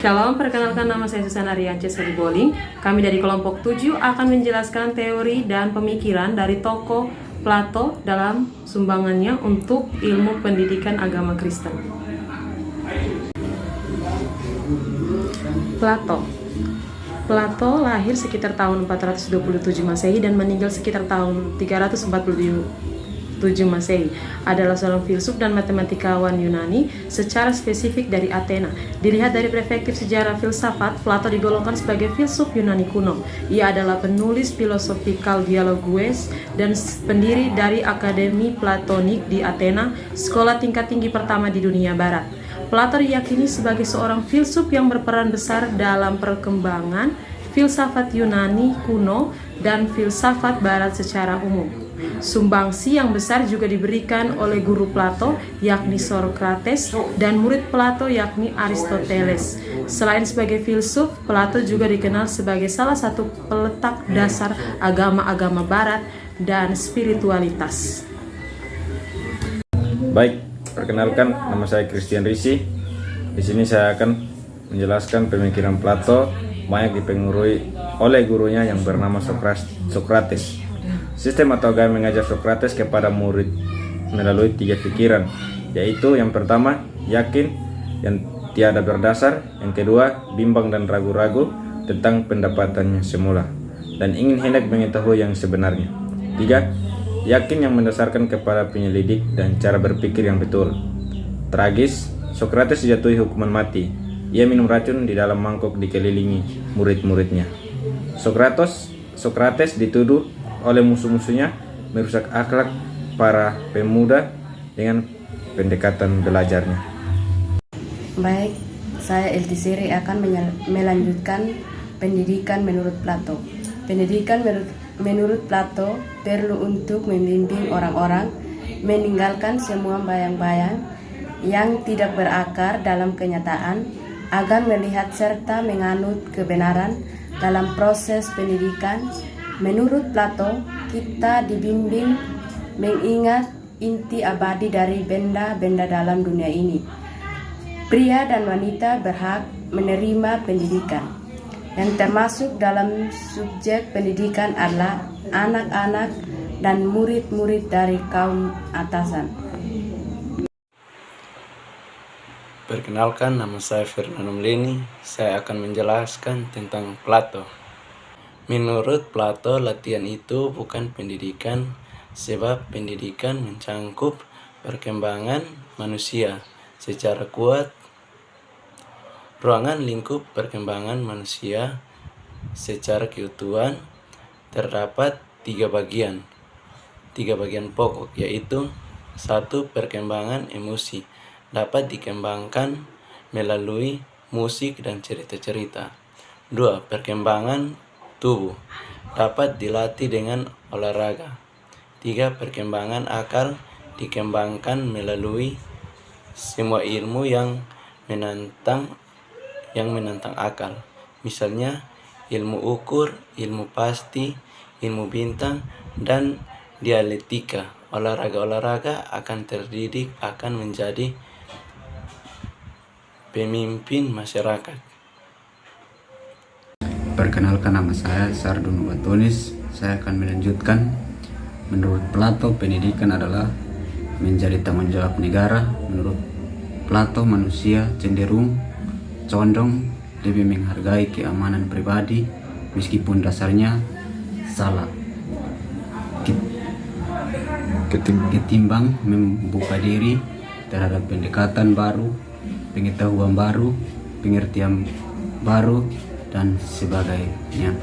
Shalom, perkenalkan nama saya Susana Riance Sadiboling. Kami dari kelompok 7 akan menjelaskan teori dan pemikiran dari tokoh Plato dalam sumbangannya untuk ilmu pendidikan agama Kristen. Plato lahir sekitar tahun 427 Masehi dan meninggal sekitar tahun 347 Masehi. Adalah seorang filsuf dan matematikawan Yunani, secara spesifik dari Athena. Dilihat dari perspektif sejarah filsafat, Plato digolongkan sebagai filsuf Yunani kuno. Ia adalah penulis Philosophical Dialogues dan pendiri dari Akademi Platonik di Athena, sekolah tingkat tinggi pertama di dunia barat. Plato diyakini sebagai seorang filsuf yang berperan besar dalam perkembangan filsafat Yunani kuno dan filsafat barat secara umum. Sumbangsi yang besar juga diberikan oleh guru Plato, yakni Socrates, dan murid Plato, yakni Aristoteles. Selain sebagai filsuf, Plato juga dikenal sebagai salah satu peletak dasar agama-agama barat dan spiritualitas. Baik, perkenalkan, nama saya Christian Risi. Di sini saya akan menjelaskan pemikiran Plato banyak dipengaruhi oleh gurunya yang bernama Socrates. Sistem atau gaya mengajar Socrates kepada murid melalui 3 pikiran, yaitu yang pertama, yakin yang tiada berdasar, yang kedua, bimbang dan ragu-ragu tentang pendapatannya semula, dan ingin hendak mengetahui yang sebenarnya. 3. Yakin yang mendasarkan kepada penyelidik dan cara berpikir yang betul. Tragis, Socrates dijatuhi hukuman mati. Ia minum racun di dalam mangkok dikelilingi murid-muridnya. Socrates dituduh oleh musuh-musuhnya merusak akhlak para pemuda dengan pendekatan belajarnya. Baik, saya Eltisiri akan melanjutkan pendidikan menurut Plato. Pendidikan menurut Plato perlu untuk membimbing orang-orang meninggalkan semua bayang-bayang yang tidak berakar dalam kenyataan, agar melihat serta menganut kebenaran dalam proses pendidikan. Menurut Plato, kita dibimbing mengingat inti abadi dari benda-benda dalam dunia ini. Pria dan wanita berhak menerima pendidikan, yang termasuk dalam subjek pendidikan adalah anak-anak dan murid-murid dari kaum atasan. Perkenalkan, nama saya Fernando Mleni. Saya akan menjelaskan tentang Plato. Menurut Plato, latihan itu bukan pendidikan, sebab pendidikan mencangkup perkembangan manusia secara kuat. Ruangan lingkup perkembangan manusia secara keutuhan terdapat 3 bagian pokok, yaitu 1. Perkembangan emosi dapat dikembangkan melalui musik dan cerita-cerita. 2. Perkembangan tubuh dapat dilatih dengan olahraga. 3. Perkembangan akal dikembangkan melalui semua ilmu yang menantang akal. Misalnya ilmu ukur, ilmu pasti, ilmu bintang, dan dialektika. Olahraga akan terdidik akan menjadi pemimpin masyarakat. Perkenalkan, nama saya Sardono Batonis. Saya akan melanjutkan. Menurut Plato, pendidikan adalah menjadi tanggung jawab negara. Menurut Plato, manusia cenderung condong lebih menghargai keamanan pribadi meskipun dasarnya salah, ketimbang membuka diri terhadap pendekatan baru, pengetahuan baru, pengertian baru, dan sebagainya.